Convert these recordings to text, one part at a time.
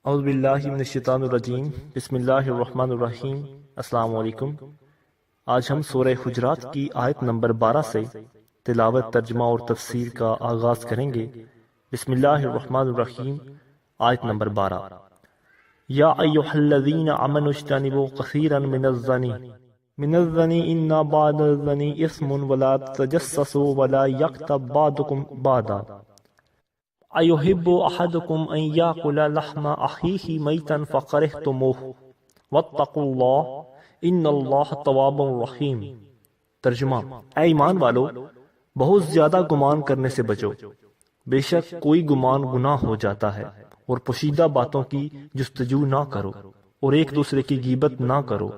اعوذ باللہ من الشیطان الرجیم، بسم اللہ الرحمن الرحیم۔ السلام علیکم۔ آج ہم سورہ حجرات کی آیت نمبر 12 سے تلاوت، ترجمہ اور تفسیر کا آغاز کریں گے۔ بسم اللہ الرحمن الرحیم۔ آیت نمبر 12۔ یا ایھا الذین آمنوا اجتنبوا کثیرا من الظن ان بعض الظن اثم ولا تجسسوا ولا یغتب بعضکم بعضا ایحب احدکم ان یاکل لحم اخیہ میتا فکرہتموہ واتقوا اللہ ان اللہ تواب رحیم۔ ترجمہ: اے ایمان والو، بہت زیادہ گمان کرنے سے بچو، بے شک کوئی گمان گناہ ہو جاتا ہے، اور پوشیدہ باتوں کی جستجو نہ کرو، اور ایک دوسرے کی غیبت نہ کرو۔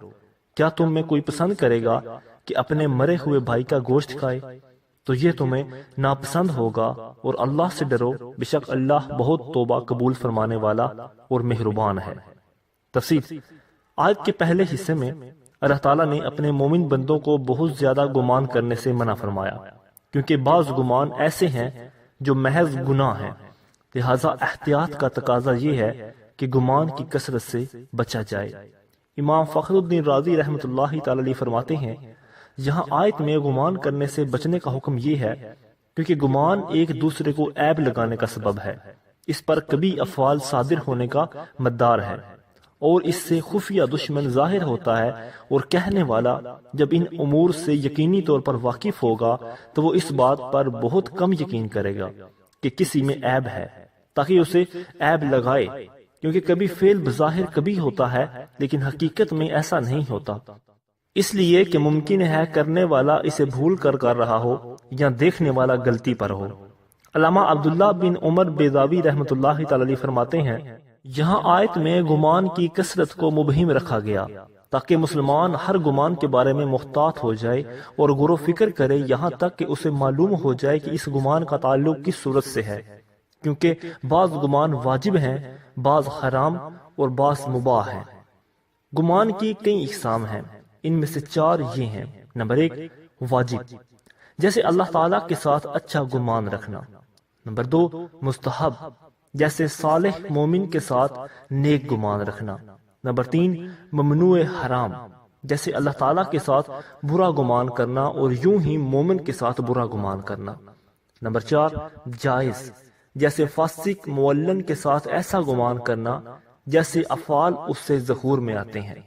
کیا تم میں کوئی پسند کرے گا کہ اپنے مرے ہوئے بھائی کا گوشت کھائے؟ تو یہ تمہیں ناپسند ہوگا، اور اللہ سے ڈرو، بے شک اللہ بہت توبہ قبول فرمانے والا اور مہربان ہے۔ تفسیر: آیت کے پہلے حصے میں اللہ تعالیٰ نے اپنے مومن بندوں کو بہت زیادہ گمان کرنے سے منع فرمایا، کیونکہ بعض گمان ایسے ہیں جو محض گناہ ہیں، لہذا احتیاط کا تقاضا یہ ہے کہ گمان کی کثرت سے بچا جائے۔ امام فخر الدین رازی رحمۃ اللہ تعالی علیہ فرماتے ہیں، یہاں آیت میں گمان کرنے سے بچنے کا حکم یہ ہے کیونکہ گمان ایک دوسرے کو عیب لگانے کا سبب ہے، اس پر کبھی افعال صادر ہونے کا مدار ہے، اور اس سے خفیہ دشمن ظاہر ہوتا ہے، اور کہنے والا جب ان امور سے یقینی طور پر واقف ہوگا تو وہ اس بات پر بہت کم یقین کرے گا کہ کسی میں عیب ہے، تاکہ اسے عیب لگائے، کیونکہ کبھی فعل بظاہر کبھی ہوتا ہے لیکن حقیقت میں ایسا نہیں ہوتا، اس لیے کہ ممکن ہے کرنے والا اسے بھول کر رہا ہو یا دیکھنے والا غلطی پر ہو۔ علامہ عبداللہ بن عمر بیضاوی رحمۃ اللہ تعالی علیہ فرماتے ہیں، یہاں آیت میں گمان کی کثرت کو مبہم رکھا گیا تاکہ مسلمان ہر گمان کے بارے میں محتاط ہو جائے اور غور و فکر کرے، یہاں تک کہ اسے معلوم ہو جائے کہ اس گمان کا تعلق کس صورت سے ہے، کیونکہ بعض گمان واجب ہیں، بعض حرام اور بعض مباح ہیں۔ گمان کی کئی اقسام ہیں، ان میں سے 4 یہ ہیں۔ نمبر 1، واجب، جیسے اللہ تعالیٰ کے ساتھ اچھا گمان رکھنا۔ نمبر 2، مستحب، جیسے صالح مومن کے ساتھ نیک گمان رکھنا۔ نمبر 3، ممنوع حرام، جیسے اللہ تعالیٰ کے ساتھ برا گمان کرنا اور یوں ہی مومن کے ساتھ برا گمان کرنا۔ نمبر 4، جائز، جیسے فاسق مولن کے ساتھ ایسا گمان کرنا جیسے افعال اس سے ظہور میں آتے ہیں۔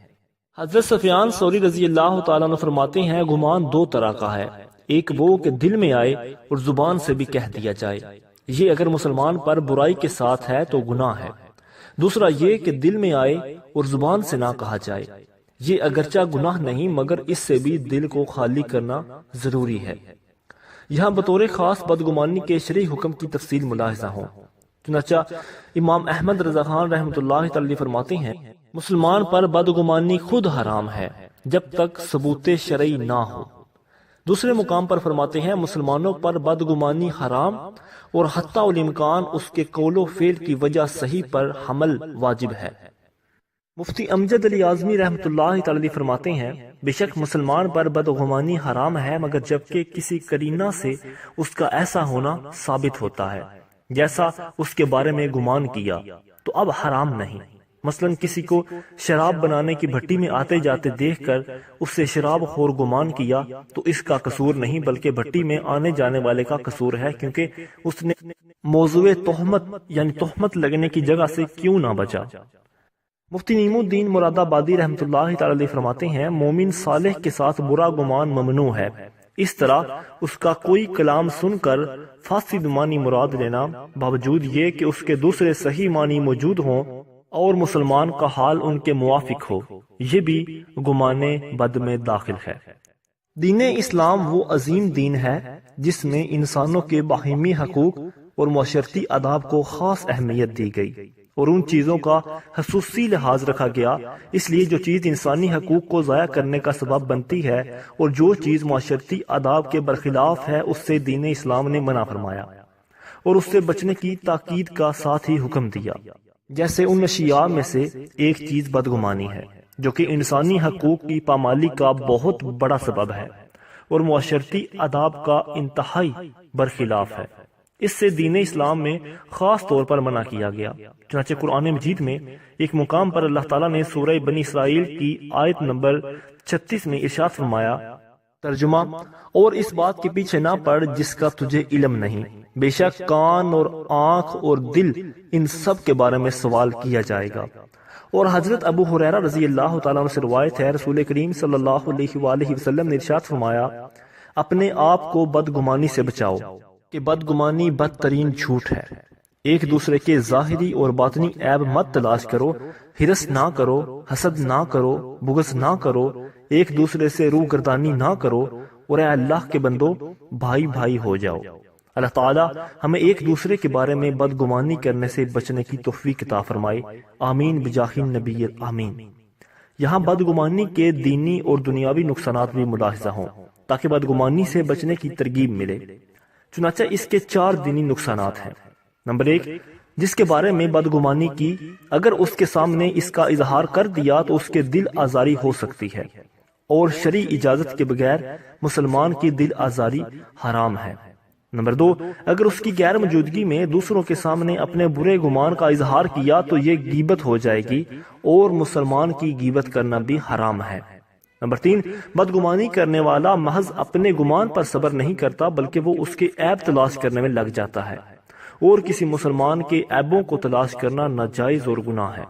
حضرت سفیان ثوری رضی اللہ تعالیٰ عنہ فرماتے ہیں، گمان 2 طرح کا ہے، ایک وہ کہ دل میں آئے اور زبان سے بھی کہہ دیا جائے، یہ اگر مسلمان پر برائی کے ساتھ ہے تو گناہ ہے۔ دوسرا یہ کہ دل میں آئے اور زبان سے نہ کہا جائے، یہ اگرچہ گناہ نہیں مگر اس سے بھی دل کو خالی کرنا ضروری ہے۔ یہاں بطور خاص بدگمانی کے شرعی حکم کی تفصیل ملاحظہ ہوں۔ چنانچہ امام احمد رضا خان رحمۃ اللہ تعالی فرماتے ہیں، مسلمان پر بدگمانی خود حرام ہے جب تک ثبوت شرعی نہ ہو۔ دوسرے مقام پر فرماتے ہیں، مسلمانوں پر بدگمانی حرام اور حتی الامکان اس کے قول و فعل کی وجہ صحیح پر حمل واجب ہے۔ مفتی امجد علی اعظمی رحمۃ اللہ تعالی فرماتے ہیں، بے شک مسلمان پر بدگمانی حرام ہے مگر جبکہ کسی قرینہ سے اس کا ایسا ہونا ثابت ہوتا ہے جیسا اس کے بارے میں گمان کیا تو اب حرام نہیں۔ مثلا کسی کو شراب بنانے کی بھٹی میں آتے جاتے دیکھ کر اس سے شراب خور گمان کیا تو اس کا قصور نہیں بلکہ بھٹی میں آنے جانے والے کا قصور ہے، کیونکہ اس نے موضوع تہمت یعنی تہمت لگنے کی جگہ سے کیوں نہ بچا۔ مفتی نعیم الدین مراد آبادی رحمۃ اللہ تعالی علیہ فرماتے ہیں، مومن صالح کے ساتھ برا گمان ممنوع ہے، اس طرح اس کا کوئی کلام سن کر فاسد معنی مراد لینا، باوجود یہ کہ اس کے دوسرے صحیح معنی موجود ہوں اور مسلمان کا حال ان کے موافق ہو، یہ بھی گمان بد میں داخل ہے۔ دین اسلام وہ عظیم دین ہے جس میں انسانوں کے باہمی حقوق اور معاشرتی آداب کو خاص اہمیت دی گئی اور ان چیزوں کا خصوصی لحاظ رکھا گیا، اس لیے جو چیز انسانی حقوق کو ضائع کرنے کا سبب بنتی ہے اور جو چیز معاشرتی آداب کے برخلاف ہے اس سے دین اسلام نے منع فرمایا اور اس سے بچنے کی تاکید کا ساتھ ہی حکم دیا۔ جیسے ان اشیاء میں سے ایک چیز بدگمانی ہے جو کہ انسانی حقوق کی پامالی کا بہت بڑا سبب ہے اور معاشرتی آداب کا انتہائی برخلاف ہے۔ اس سے دین اسلام میں خاص طور پر منع کیا گیا۔ چنانچہ قرآن مجید میں ایک مقام پر اللہ تعالیٰ نے سورہ بنی اسرائیل کی آیت نمبر 36 میں ارشاد فرمایا، ترجمہ، اور اس بات کے پیچھے نہ پڑ جس کا تجھے علم نہیں، بے شک کان اور آنکھ اور دل ان سب کے بارے میں سوال کیا جائے گا۔ اور حضرت ابو ہریرہ رضی اللہ تعالیٰ عنہ سے روایت ہے، رسول کریم صلی اللہ علیہ وآلہ وسلم نے ارشاد فرمایا، اپنے آپ کو بدگمانی سے بچاؤ کہ بدگمانی بدترین جھوٹ ہے۔ ایک دوسرے کے ظاہری اور باطنی عیب مت تلاش کرو، ہرس نہ کرو، حسد نہ کرو، بغض نہ کرو، ایک دوسرے سے روح گردانی نہ کرو، اور اے اللہ کے بندو بھائی بھائی ہو جاؤ۔ اللہ تعالیٰ ہمیں ایک دوسرے کے بارے میں بدگمانی کرنے سے بچنے کی توفیق عطا فرمائے، آمین بجاہ النبی آمین۔ یہاں بدگمانی کے دینی اور دنیاوی نقصانات بھی ملاحظہ ہوں تاکہ بدگمانی سے بچنے کی ترغیب ملے۔ چنانچہ اس کے 4 دینی نقصانات ہیں۔ نمبر 1، جس کے بارے میں بدگمانی کی، اگر اس کے سامنے اس کا اظہار کر دیا تو اس کے دل آزاری ہو سکتی ہے، اور شرعی اجازت کے بغیر مسلمان کی دل آزاری حرام ہے۔ نمبر 2، اگر اس کی غیر موجودگی میں دوسروں کے سامنے اپنے برے گمان کا اظہار کیا تو یہ غیبت ہو جائے گی، اور مسلمان کی غیبت کرنا بھی حرام ہے۔ نمبر 3، بدگمانی کرنے والا محض اپنے گمان پر صبر نہیں کرتا بلکہ وہ اس کے عیب تلاش کرنے میں لگ جاتا ہے، اور کسی مسلمان کے عیبوں کو تلاش کرنا ناجائز اور گناہ ہے۔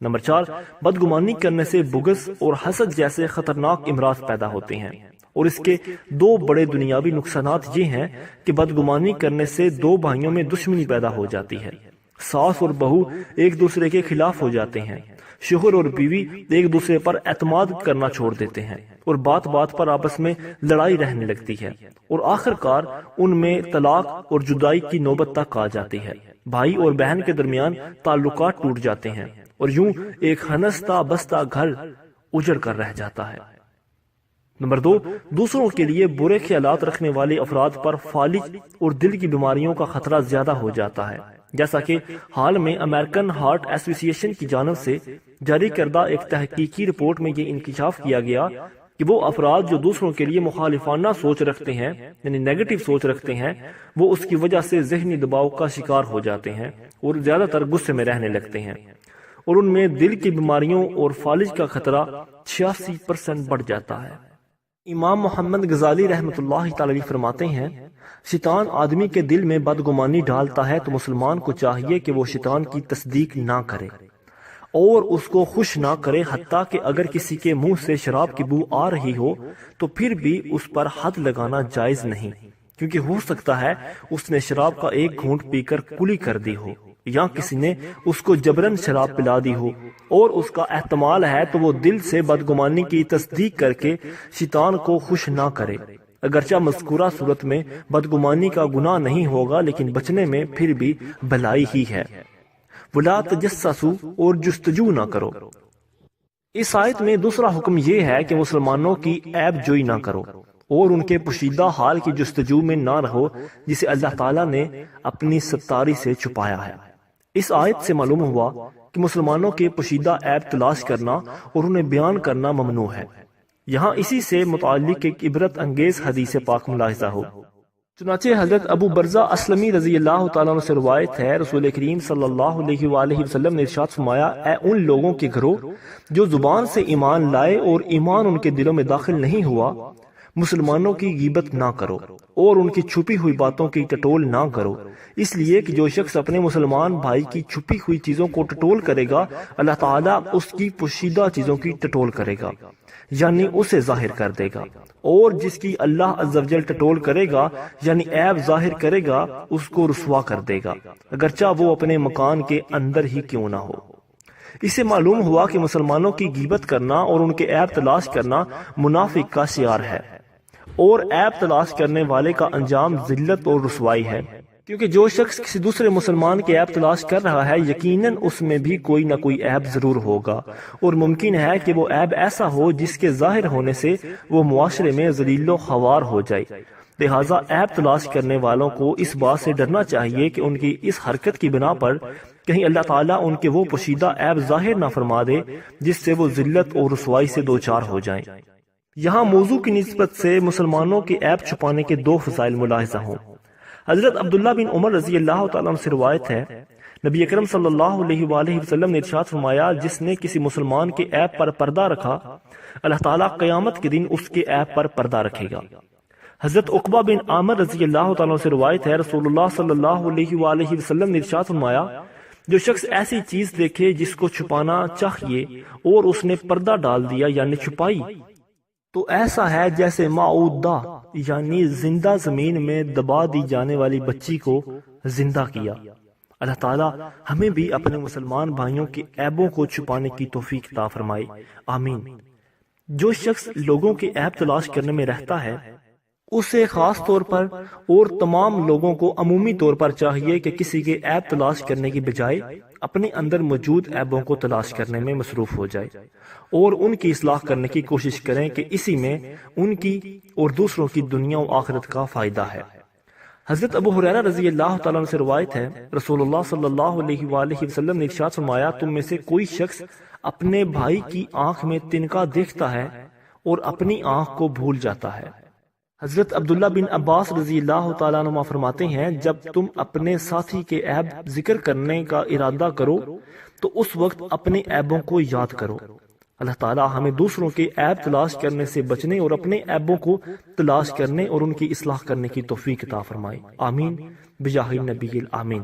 نمبر 4، بدگمانی کرنے سے بغض اور حسد جیسے خطرناک امراض پیدا ہوتے ہیں، اور اس کے 2 بڑے دنیاوی نقصانات یہ ہیں کہ بدگمانی کرنے سے 2 بھائیوں میں دشمنی پیدا ہو جاتی ہے، ساس اور بہو ایک دوسرے کے خلاف ہو جاتے ہیں، شوہر اور بیوی ایک دوسرے پر اعتماد کرنا چھوڑ دیتے ہیں، اور بات بات پر آپس میں لڑائی رہنے لگتی ہے، اور آخر کار ان میں طلاق اور جدائی کی نوبت تک آ جاتی ہے۔ بھائی اور بہن کے درمیان تعلقات ٹوٹ جاتے ہیں، اور یوں ایک ہنستا بستا گھر اجڑ کر رہ جاتا ہے۔ نمبر 2، دوسروں کے لیے برے خیالات رکھنے والے افراد پر فالج اور دل کی بیماریوں کا خطرہ زیادہ ہو جاتا ہے، جیسا کہ حال میں امریکن ہارٹ ایسوسی ایشن کی جانب سے جاری کردہ ایک تحقیقی رپورٹ میں یہ انکشاف کیا گیا کہ وہ افراد جو دوسروں کے لیے مخالفانہ سوچ رکھتے ہیں، یعنی نیگیٹو سوچ رکھتے ہیں، وہ اس کی وجہ سے ذہنی دباؤ کا شکار ہو جاتے ہیں اور زیادہ تر غصے میں رہنے لگتے ہیں، اور ان میں دل کی بیماریوں اور فالج کا خطرہ 86% بڑھ جاتا ہے۔ امام محمد غزالی رحمۃ اللہ تعالی فرماتے ہیں، شیطان آدمی کے دل میں بدگمانی ڈالتا ہے تو مسلمان کو چاہیے کہ وہ شیطان کی تصدیق نہ کرے اور اس کو خوش نہ کرے، حتیٰ کہ اگر کسی کے منہ سے شراب کی بو آ رہی ہو تو پھر بھی اس پر حد لگانا جائز نہیں، کیونکہ ہو سکتا ہے اس نے شراب کا ایک گھونٹ پی کر کلی کر دی ہو، یا کسی نے اس کو جبرن شراب پلا دی ہو، اور اس کا احتمال ہے تو وہ دل سے بدگمانی کی تصدیق کر کے شیطان کو خوش نہ کرے۔ اگرچہ مذکورہ صورت میں بدگمانی کا گناہ نہیں ہوگا، لیکن بچنے میں پھر بھی بھلائی ہی ہے۔ وَلَا تَجَسَّسُوا، اور جستجو نہ کرو۔ اس آیت میں دوسرا حکم یہ ہے کہ مسلمانوں کی عیب جوئی نہ کرو اور ان کے پوشیدہ حال کی جستجو میں نہ رہو جسے اللہ تعالیٰ نے اپنی ستاری سے چھپایا ہے۔ اس آیت سے معلوم ہوا کہ مسلمانوں کے پوشیدہ عیب تلاش کرنا اور انہیں بیان کرنا ممنوع ہے۔ یہاں اسی سے متعلق ایک عبرت انگیز حدیث پاک ملاحظہ ہو۔ چنانچہ حضرت ابو برزہ اسلمی رضی اللہ تعالیٰ عنہ سے روایت ہے، رسول کریم صلی اللہ علیہ وآلہ وسلم نے ارشاد فرمایا، اے ان لوگوں کے گھروں جو زبان سے ایمان لائے اور ایمان ان کے دلوں میں داخل نہیں ہوا، مسلمانوں کی غیبت نہ کرو اور ان کی چھپی ہوئی باتوں کی ٹٹول نہ کرو، اس لیے کہ جو شخص اپنے مسلمان بھائی کی چھپی ہوئی چیزوں کو ٹٹول کرے گا، اللہ تعالیٰ اس کی پوشیدہ چیزوں کی ٹٹول کرے گا، یعنی اسے ظاہر کر دے گا، اور جس کی اللہ عز و جل ٹٹول کرے گا یعنی عیب ظاہر کرے گا، اس کو رسوا کر دے گا، اگرچہ وہ اپنے مکان کے اندر ہی کیوں نہ ہو۔ اس سے معلوم ہوا کہ مسلمانوں کی غیبت کرنا اور ان کے عیب تلاش کرنا منافق کا شعار ہے، اور عیب تلاش کرنے والے کا انجام ذلت اور رسوائی ہے، کیونکہ جو شخص کسی دوسرے مسلمان کے عیب تلاش کر رہا ہے یقیناً اس میں بھی کوئی نہ کوئی عیب ضرور ہوگا، اور ممکن ہے کہ وہ عیب ایسا ہو جس کے ظاہر ہونے سے وہ معاشرے میں ذلیل و خوار ہو جائے۔ لہٰذا عیب تلاش کرنے والوں کو اس بات سے ڈرنا چاہیے کہ ان کی اس حرکت کی بنا پر کہیں اللہ تعالیٰ ان کے وہ پوشیدہ عیب ظاہر نہ فرما دے جس سے وہ ذلت اور رسوائی سے دوچار ہو جائیں۔ یہاں موضوع کی نسبت سے مسلمانوں کے عیب چھپانے کے 2 فضائل ملاحظہ ہوں۔ حضرت عبداللہ بن عمر رضی اللہ تعالیٰ عنہ سے روایت ہے، نبی اکرم صلی اللہ علیہ وآلہ وسلم نے ارشاد فرمایا، جس نے کسی مسلمان کے عیب پر پردہ رکھا، اللہ تعالیٰ قیامت کے دن اس کے عیب پر پردہ رکھے گا۔ حضرت عقبہ بن عامر رضی اللہ تعالیٰ عنہ سے روایت ہے، رسول اللہ صلی اللہ علیہ وآلہ وسلم نے ارشاد فرمایا، جو شخص ایسی چیز دیکھے جس کو چھپانا چاہیے اور اس نے پردہ ڈال دیا یعنی چھپائی، تو ایسا ہے جیسے معودہ یعنی زندہ زمین میں دبا دی جانے والی بچی کو زندہ کیا۔ اللہ تعالیٰ ہمیں بھی اپنے مسلمان بھائیوں کے عیبوں کو چھپانے کی توفیق عطا فرمائے، آمین۔ جو شخص لوگوں کے عیب تلاش کرنے میں رہتا ہے، اسے خاص طور پر اور تمام لوگوں کو عمومی طور پر چاہیے کہ کسی کے عیب تلاش کرنے کی بجائے اپنے اندر موجود عیبوں کو تلاش کرنے میں مصروف ہو جائے اور ان کی اصلاح کرنے کی کوشش کریں کہ اسی میں ان کی اور دوسروں کی دنیا و آخرت کا فائدہ ہے۔ حضرت ابو ہریرہ رضی اللہ تعالیٰ عنہ سے روایت ہے، رسول اللہ صلی اللہ علیہ وآلہ وسلم نے ارشاد فرمایا، تم میں سے کوئی شخص اپنے بھائی کی آنکھ میں تنکا دیکھتا ہے اور اپنی آنکھ کو بھول جاتا ہے۔ حضرت عبداللہ بن عباس رضی اللہ تعالیٰ عنہ فرماتے ہیں، جب تم اپنے ساتھی کے عیب ذکر کرنے کا ارادہ کرو تو اس وقت اپنے عیبوں کو یاد کرو۔ اللہ تعالیٰ ہمیں دوسروں کے عیب تلاش کرنے سے بچنے اور اپنے عیبوں کو تلاش کرنے اور ان کی اصلاح کرنے کی توفیق عطا فرمائے، آمین بجاہ النبی الآمین۔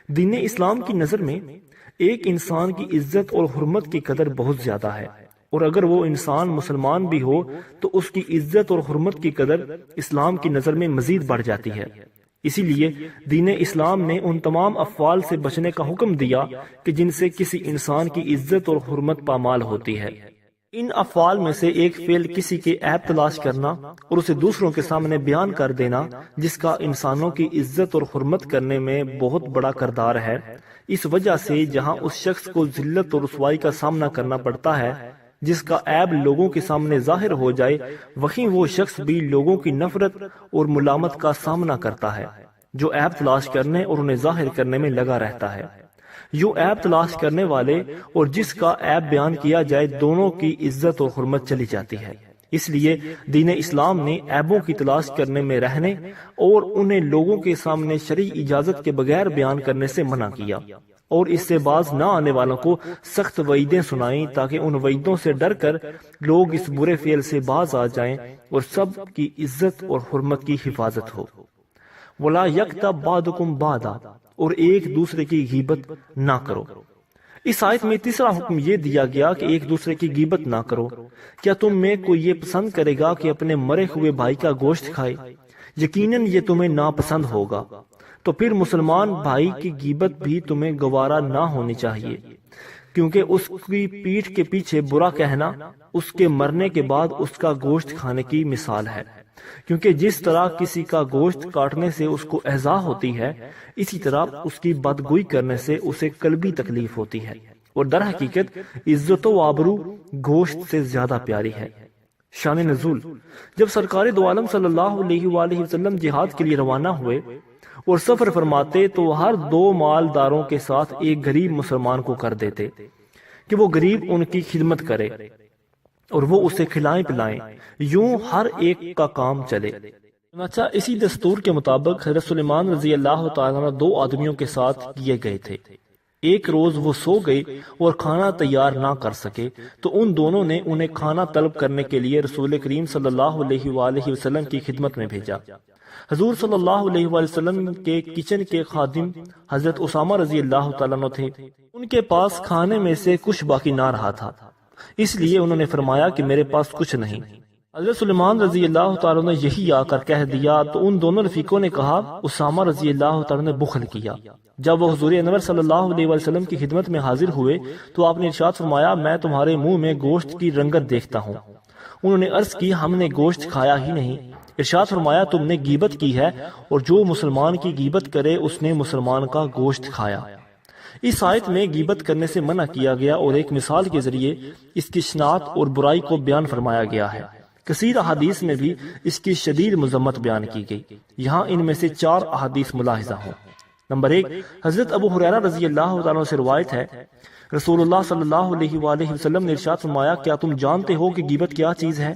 دین اسلام کی نظر میں ایک انسان کی عزت اور حرمت کی قدر بہت زیادہ ہے، اور اگر وہ انسان مسلمان بھی ہو تو اس کی عزت اور حرمت کی قدر اسلام کی نظر میں مزید بڑھ جاتی ہے۔ اسی لیے دین اسلام نے ان تمام افعال سے بچنے کا حکم دیا کہ جن سے کسی انسان کی عزت اور حرمت پامال ہوتی ہے۔ ان افعال میں سے ایک فعل کسی کے عیب تلاش کرنا اور اسے دوسروں کے سامنے بیان کر دینا، جس کا انسانوں کی عزت اور حرمت کرنے میں بہت بڑا کردار ہے۔ اس وجہ سے جہاں اس شخص کو ذلت اور رسوائی کا سامنا کرنا پڑتا ہے، جس کا عیب لوگوں کے سامنے ظاہر ہو جائے، وہیں وہ شخص بھی لوگوں کی نفرت اور ملامت کا سامنا کرتا ہے جو عیب تلاش کرنے اور انہیں ظاہر کرنے میں لگا رہتا ہے۔ یوں عیب تلاش کرنے والے اور جس کا عیب بیان کیا جائے، دونوں کی عزت اور حرمت چلی جاتی ہے۔ اس لیے دین اسلام نے عیبوں کی تلاش کرنے میں رہنے اور انہیں لوگوں کے سامنے شرعی اجازت کے بغیر بیان کرنے سے منع کیا، اور اس سے باز نہ آنے والوں کو سخت وعیدیں سنائیں تاکہ ان وعیدوں سے ڈر کر لوگ اس برے فعل سے باز آ جائیں اور سب کی عزت اور حرمت کی حفاظت ہو۔ وَلَا يَغْتَبْ بَعْضُكُمْ بَعْضًا، اور ایک دوسرے کی غیبت نہ کرو۔ اس آیت میں تیسرا حکم یہ دیا گیا کہ ایک دوسرے کی غیبت نہ کرو۔ کیا تم میں کوئی یہ پسند کرے گا کہ اپنے مرے ہوئے بھائی کا گوشت کھائے؟ یقیناً یہ تمہیں ناپسند ہوگا۔ تو پھر مسلمان بھائی کی غیبت بھی تمہیں گوارا نہ ہونی چاہیے، کیونکہ اس کی پیٹھ کے پیچھے برا کہنا اس کے مرنے کے بعد اس کا گوشت کھانے کی مثال ہے، کیونکہ جس طرح کسی کا گوشت کاٹنے سے اس کو ایذا ہوتی ہے، اسی طرح اس کی بدگوئی کرنے سے اسے قلبی تکلیف ہوتی ہے، اور در حقیقت عزت و آبرو گوشت سے زیادہ پیاری ہے۔ شان نزول: جب سرکار دو عالم صلی اللہ علیہ وآلہ وسلم جہاد کے لیے روانہ ہوئے اور سفر فرماتے تو ہر دو مالداروں کے ساتھ ایک غریب مسلمان کو کر دیتے کہ وہ غریب ان کی خدمت کرے اور وہ اسے کھلائیں پلائیں، یوں ہر ایک کا کام چلے۔ چنانچہ اسی دستور کے مطابق حضرت سلیمان رضی اللہ تعالیٰ عنہ 2 آدمیوں کے ساتھ کیے گئے تھے۔ ایک روز وہ سو گئے اور کھانا تیار نہ کر سکے تو ان دونوں نے انہیں کھانا طلب کرنے کے لیے رسول کریم صلی اللہ علیہ وآلہ وسلم کی خدمت میں بھیجا۔ حضور صلی اللہ علیہ وآلہ وسلم کے کچن کے خادم حضرت اسامہ رضی اللہ تعالیٰ عنہ تھے۔ ان کے پاس کھانے میں سے کچھ باقی نہ رہا تھا، اس لیے انہوں نے فرمایا کہ میرے پاس کچھ نہیں۔ حضرت سلیمان رضی اللہ تعالیٰ نے یہی آ کر کہہ دیا تو ان دونوں رفیقوں نے کہا اسامہ رضی اللہ تعالیٰ نے بخل کیا۔ جب وہ حضور انور صلی اللہ علیہ وسلم کی خدمت میں حاضر ہوئے تو آپ نے ارشاد فرمایا، میں تمہارے منہ میں گوشت کی رنگت دیکھتا ہوں۔ انہوں نے عرض کی، ہم نے گوشت کھایا ہی نہیں۔ ارشاد فرمایا، تم نے غیبت کی ہے، اور جو مسلمان کی غیبت کرے اس نے مسلمان کا گوشت کھایا۔ اس آیت میں غیبت کرنے سے منع کیا گیا اور ایک مثال کے ذریعے اس کی شناعت اور برائی کو بیان فرمایا گیا ہے۔ کثیر احادیث میں بھی اس کی شدید مذمت بیان کی گئی۔ یہاں ان میں سے 4 احادیث ملاحظہ ہوں۔ نمبر 1، حضرت ابو ہریرہ رضی اللہ عنہ سے روایت ہے، رسول اللہ صلی اللہ علیہ وآلہ وسلم نے ارشاد فرمایا کیا تم جانتے ہو کہ غیبت کیا چیز ہے؟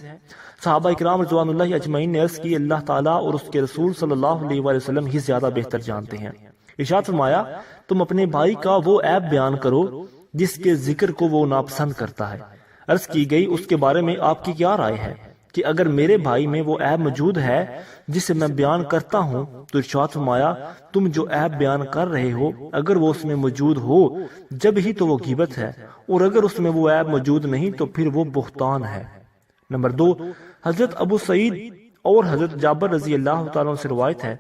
صحابہ اکرام رضوان اللہ اجمعین نے عرض کی اللہ تعالیٰ اور اس کے رسول صلی اللہ علیہ وآلہ وسلم ہی زیادہ بہتر جانتے ہیں۔ ارشاد فرمایا تم اپنے بھائی کا وہ عیب بیان کرو جس کے ذکر کو وہ ناپسند کرتا ہے۔ عرض کی گئی اس کے بارے میں آپ کی کیا رائے ہے کہ اگر میرے بھائی میں وہ عیب موجود ہے جسے میں بیان کرتا ہوں تو ارشاد فرمایا تم جو عیب بیان کر رہے ہو اگر وہ اس میں موجود ہو جب ہی تو وہ غیبت ہے، اور اگر اس میں وہ عیب موجود نہیں تو پھر وہ بہتان ہے۔ نمبر 2، حضرت ابو سعید اور حضرت جابر رضی اللہ تعالیٰ عنہ سے روایت ہے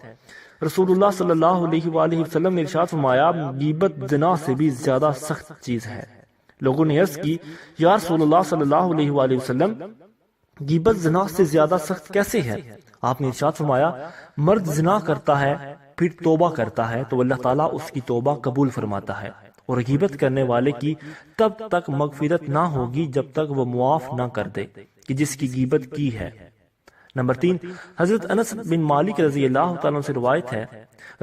رسول اللہ صلی اللہ علیہ وآلہ وسلم نے ارشاد فرمایا غیبت زنا سے بھی زیادہ سخت چیز ہے۔ لوگوں نے عرض کی یا رسول اللہ صلی اللہ علیہ وآلہ وسلم غیبت زنا سے زیادہ سخت کیسے ہے؟ آپ نے ارشاد فرمایا مرد زنا کرتا ہے پھر توبہ کرتا ہے تو اللہ تعالیٰ اس کی توبہ قبول فرماتا ہے، اور غیبت کرنے والے کی تب تک مغفرت نہ ہوگی جب تک وہ معاف نہ کر دے کہ جس کی غیبت کی ہے۔ نمبر 3، حضرت انس بن مالک رضی اللہ تعالیٰ سے روایت ہے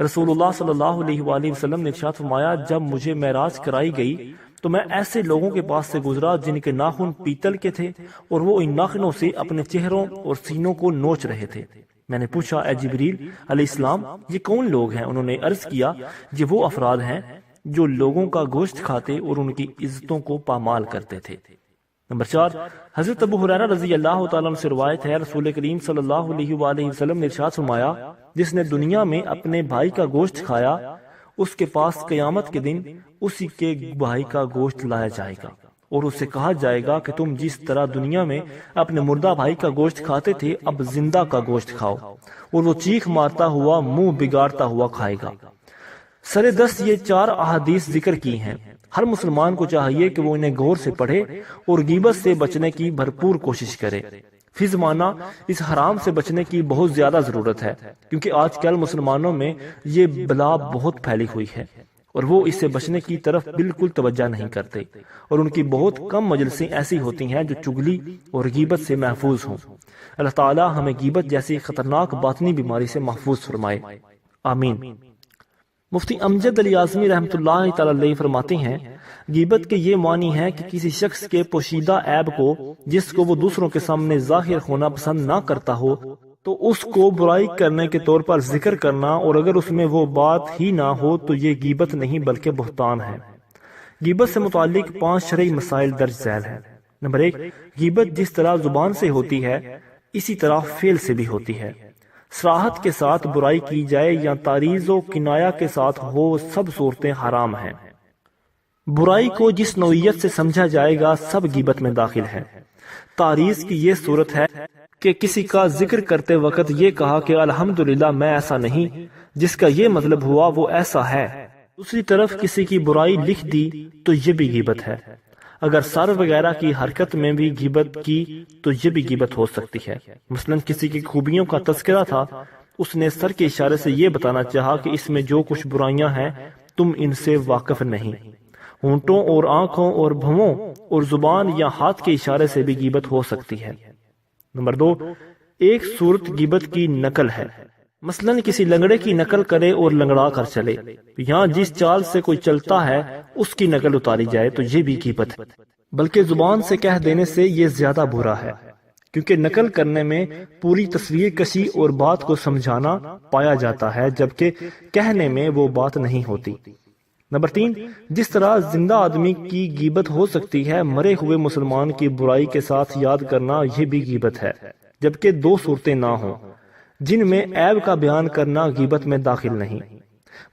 رسول اللہ صلی اللہ علیہ وآلہ وسلم نے ارشاد فرمایا جب مجھے معراج کرائی گئی تو میں ایسے لوگوں کے پاس سے گزرا جن کے ناخن پیتل کے تھے اور وہ ان ناخنوں سے اپنے چہروں اور سینوں کو نوچ رہے تھے۔ میں نے پوچھا اے جبریل علیہ السلام یہ کون لوگ ہیں؟ انہوں نے عرض کیا یہ وہ افراد ہیں جو لوگوں کا گوشت کھاتے اور ان کی عزتوں کو پامال کرتے تھے۔ نمبر 4، حضرت ابو ہریرہ رضی اللہ تعالیٰ عنہ سے روایت ہے رسول کریم صلی اللہ علیہ وآلہ وسلم نے ارشاد فرمایا جس نے دنیا میں اپنے بھائی کا گوشت کھایا اس کے پاس قیامت کے دن اسی کے بھائی کا گوشت لایا جائے گا، اور اس سے کہا جائے گا کہ تم جس طرح دنیا میں اپنے مردہ بھائی کا گوشت کھاتے تھے اب زندہ کا گوشت کھاؤ، اور وہ چیخ مارتا ہوا منہ بگاڑتا ہوا کھائے گا۔ سر دست یہ 4 احادیث ذکر کی ہیں۔ ہر مسلمان کو چاہیے کہ وہ انہیں غور سے پڑھے اور غیبت سے بچنے کی بھرپور کوشش کرے۔ فی زمانہ اس حرام سے بچنے کی بہت زیادہ ضرورت ہے، کیونکہ آج کل مسلمانوں میں یہ بلا بہت پھیلی ہوئی ہے اور وہ اس سے بچنے کی طرف بالکل توجہ نہیں کرتے، اور ان کی بہت کم مجلسیں ایسی ہوتی ہیں جو چگلی اور غیبت سے محفوظ ہوں۔ اللہ تعالی ہمیں غیبت جیسی خطرناک باطنی بیماری سے محفوظ فرمائے، آمین۔ مفتی امجد علی اعظمی رحمۃ اللہ تعالی علیہ فرماتے ہیں غیبت کے یہ معنی ہے کہ کسی شخص کے پوشیدہ عیب کو جس کو وہ دوسروں کے سامنے ظاہر ہونا پسند نہ کرتا ہو تو اس کو برائی کرنے کے طور پر ذکر کرنا، اور اگر اس میں وہ بات ہی نہ ہو تو یہ غیبت نہیں بلکہ بہتان ہے۔ غیبت سے متعلق 5 شرعی مسائل درج ذیل ہیں۔ نمبر 1، غیبت جس طرح زبان سے ہوتی ہے اسی طرح فعل سے بھی ہوتی ہے۔ صراحت کے ساتھ برائی کی جائے یا تعریض و کنایہ کے ساتھ ہو سب صورتیں حرام ہیں۔ برائی کو جس نوعیت سے سمجھا جائے گا سب غیبت میں داخل ہے۔ تعریض کی یہ صورت ہے کہ کسی کا ذکر کرتے وقت یہ کہا کہ الحمدللہ میں ایسا نہیں، جس کا یہ مطلب ہوا وہ ایسا ہے۔ دوسری طرف کسی کی برائی لکھ دی تو یہ بھی غیبت ہے۔ اگر سر وغیرہ کی حرکت میں بھی غیبت کی تو یہ بھی غیبت ہو سکتی ہے۔ مثلا کسی کی خوبیوں کا تذکرہ تھا، اس نے سر کے اشارے سے یہ بتانا چاہا کہ اس میں جو کچھ برائیاں ہیں تم ان سے واقف نہیں۔ ہونٹوں اور آنکھوں اور بھووں اور زبان یا ہاتھ کے اشارے سے بھی غیبت ہو سکتی ہے۔ نمبر 2، ایک صورت غیبت کی نقل ہے۔ مثلا کسی لنگڑے کی نقل کرے اور لنگڑا کر چلے، یہاں جس چال سے کوئی چلتا ہے اس کی نقل اتاری جائے تو یہ بھی غیبت ہے، بلکہ زبان سے کہہ دینے سے یہ زیادہ برا ہے، کیونکہ نقل کرنے میں پوری تصویر کشی اور بات کو سمجھانا پایا جاتا ہے، جبکہ کہنے میں وہ بات نہیں ہوتی۔ نمبر 3، جس طرح زندہ آدمی کی غیبت ہو سکتی ہے، مرے ہوئے مسلمان کی برائی کے ساتھ یاد کرنا یہ بھی غیبت ہے، جبکہ 2 صورتیں نہ ہوں جن میں عیب کا بیان کرنا غیبت میں داخل نہیں۔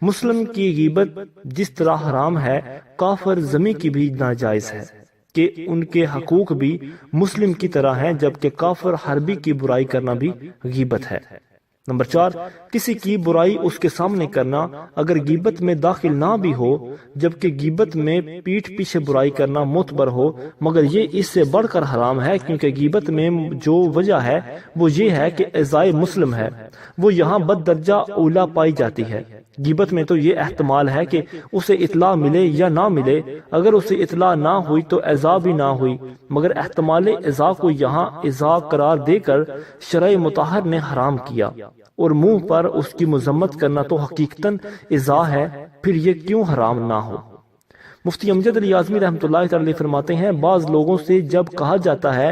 مسلم کی غیبت جس طرح حرام ہے، کافر ذمی کی بھی ناجائز ہے کہ ان کے حقوق بھی مسلم کی طرح ہیں، جبکہ کافر حربی کی برائی کرنا بھی غیبت ہے۔ نمبر 4، کسی کی برائی اس کے سامنے کرنا اگر غیبت میں داخل نہ بھی ہو، جبکہ غیبت میں پیٹھ پیچھے برائی کرنا معتبر ہو، مگر یہ اس سے بڑھ کر حرام ہے، کیونکہ غیبت میں جو وجہ ہے وہ یہ ہے کہ اعزائے مسلم ہے، وہ یہاں بد درجہ اولا پائی جاتی ہے۔ غیبت میں تو یہ احتمال ہے کہ اسے اطلاع ملے یا نہ ملے، اگر اسے اطلاع نہ ہوئی تو ایذا بھی نہ ہوئی، مگر احتمال ایذا کو یہاں ایذا قرار دے کر شرع مطہر نے حرام کیا، اور منہ پر اس کی مذمت کرنا تو حقیقتاً ایذا ہے، پھر یہ کیوں حرام نہ ہو۔ مفتی امجد علی اعظمی رحمۃ اللہ تعالی فرماتے ہیں بعض لوگوں سے جب کہا جاتا ہے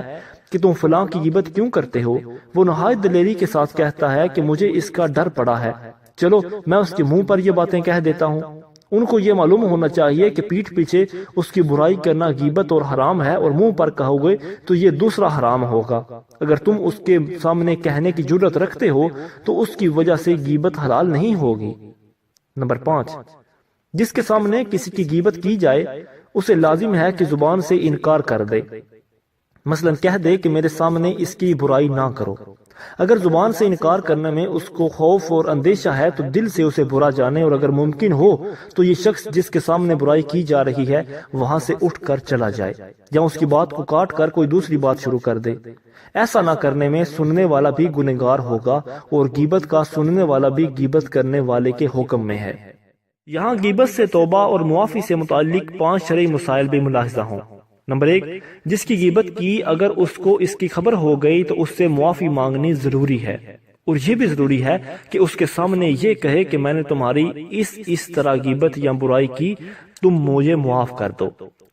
کہ تم فلاں کی غیبت کیوں کرتے ہو، وہ نہایت دلیری کے ساتھ کہتا ہے کہ مجھے اس کا ڈر پڑا ہے، چلو میں اس کے منہ پر یہ باتیں کہہ دیتا ہوں۔ ان کو یہ معلوم ہونا چاہیے کہ پیٹھ پیچھے اس کی برائی کرنا غیبت اور حرام ہے، اور منہ پر کہو گے تو یہ دوسرا حرام ہوگا۔ اگر تم اس کے سامنے کہنے کی جرت رکھتے ہو تو اس کی وجہ سے غیبت حلال نہیں ہوگی۔ نمبر 5، جس کے سامنے کسی کی غیبت کی جائے اسے لازم ہے کہ زبان سے انکار کر دے، مثلا کہہ دے کہ میرے سامنے اس کی برائی نہ کرو۔ اگر زبان سے انکار کرنے میں اس کو خوف اور اندیشہ ہے تو دل سے اسے برا جانے، اور اگر ممکن ہو تو یہ شخص جس کے سامنے برائی کی جا رہی ہے وہاں سے اٹھ کر چلا جائے، یا اس کی بات کو کاٹ کر کوئی دوسری بات شروع کر دے۔ ایسا نہ کرنے میں سننے والا بھی گنہگار ہوگا، اور غیبت کا سننے والا بھی غیبت کرنے والے کے حکم میں ہے۔ یہاں غیبت سے توبہ اور معافی سے متعلق 5 شرعی مسائل بھی ملاحظہ ہوں۔ نمبر 1، جس کی غیبت کی اگر اس کو اس کی خبر ہو گئی تو اس سے معافی مانگنی ضروری ہے، اور یہ بھی ضروری ہے کہ اس کے سامنے یہ کہے کہ میں نے تمہاری اس طرح غیبت یا برائی کی، تم مجھے معاف کر دو۔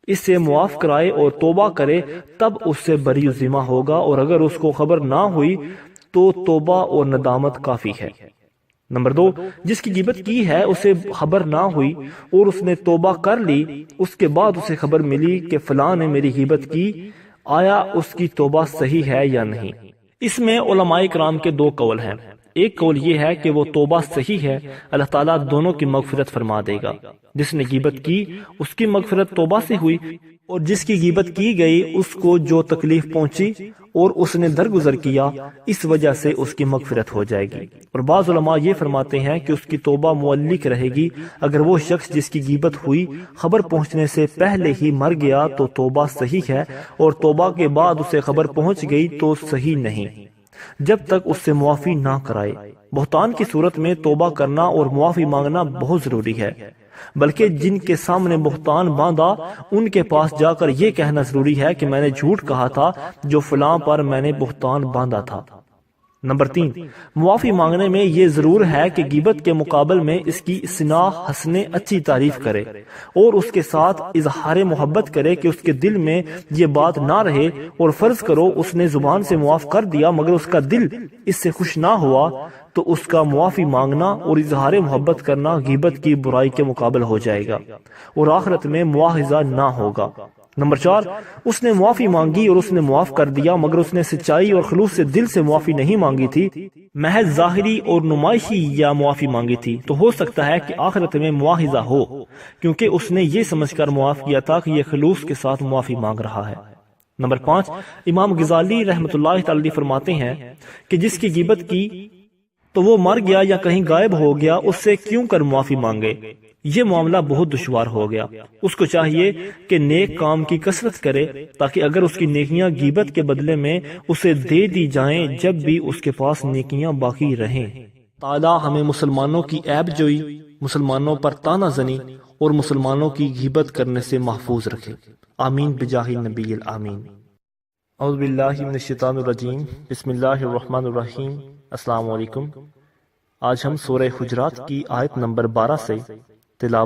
اس سے معاف کرائے اور توبہ کرے تب اس سے بری ذمہ ہوگا، اور اگر اس کو خبر نہ ہوئی تو توبہ اور ندامت کافی ہے۔ نمبر 2، جس کی غیبت کی ہے اسے خبر نہ ہوئی اور اس نے توبہ کر لی، اس کے بعد اسے خبر ملی کہ فلاں نے میری غیبت کی، آیا اس کی توبہ صحیح ہے یا نہیں؟ اس میں علماء کرام کے 2 قول ہیں۔ ایک قول یہ ہے کہ وہ توبہ صحیح ہے، اللہ تعالیٰ دونوں کی مغفرت فرما دے گا۔ جس نے غیبت کی اس کی مغفرت توبہ سے ہوئی، اور جس کی غیبت کی گئی اس کو جو تکلیف پہنچی اور اس نے درگزر کیا، اس وجہ سے اس کی مغفرت ہو جائے گی۔ اور بعض علماء یہ فرماتے ہیں کہ اس کی توبہ معلق رہے گی۔ اگر وہ شخص جس کی غیبت ہوئی خبر پہنچنے سے پہلے ہی مر گیا تو توبہ صحیح ہے، اور توبہ کے بعد اسے خبر پہنچ گئی تو صحیح نہیں، جب تک اس سے معافی نہ کرائے۔ بہتان کی صورت میں توبہ کرنا اور معافی مانگنا بہت ضروری ہے، بلکہ جن کے سامنے بہتان باندھا ان کے پاس جا کر یہ کہنا ضروری ہے کہ میں نے جھوٹ کہا تھا جو فلاں پر میں نے بہتان باندھا تھا۔ نمبر 3، معافی مانگنے میں یہ ضرور ہے کہ غیبت کے مقابل میں اس کی ثناء حسنے اچھی تعریف کرے، اور اس کے ساتھ اظہار محبت کرے کہ اس کے دل میں یہ بات نہ رہے، اور فرض کرو اس نے زبان سے معاف کر دیا مگر اس کا دل اس سے خوش نہ ہوا تو اس کا معافی مانگنا اور اظہار محبت کرنا غیبت کی برائی کے مقابل ہو جائے گا، اور آخرت میں مواخذہ نہ ہوگا۔ نمبر 4، اس نے معافی مانگی اور اس نے معاف کر دیا مگر اس نے سچائی اور خلوص سے دل سے معافی نہیں مانگی تھی، محض ظاہری اور نمائشی یا معافی مانگی تھی، تو ہو سکتا ہے کہ آخرت میں مواخذہ ہو، کیونکہ اس نے یہ سمجھ کر معاف کیا تھا کہ یہ خلوص کے ساتھ معافی مانگ رہا ہے۔ نمبر 5، امام غزالی رحمۃ اللہ تعالی فرماتے ہیں کہ جس کی غیبت کی تو وہ مر گیا یا کہیں غائب ہو گیا، اس سے کیوں کر معافی مانگے؟ یہ معاملہ بہت دشوار ہو گیا۔ اس کو چاہیے کہ نیک کام کی کثرت کرے، تاکہ اگر اس کی نیکیاں غیبت کے بدلے میں اسے دے دی جائیں جب بھی اس کے پاس نیکیاں باقی رہیں۔ تعالیٰ ہمیں مسلمانوں کی عیب جوئی، مسلمانوں پر طعنہ زنی اور مسلمانوں کی غیبت کرنے سے محفوظ رکھے، آمین بجاہ نبی الامین۔ اعوذ باللہ من الشیطان الرجیم، بسم اللہ الرحمن الرحیم۔ السلام علیکم۔ آج ہم سورہ حجرات کی آیت نمبر 12 سے تلاوت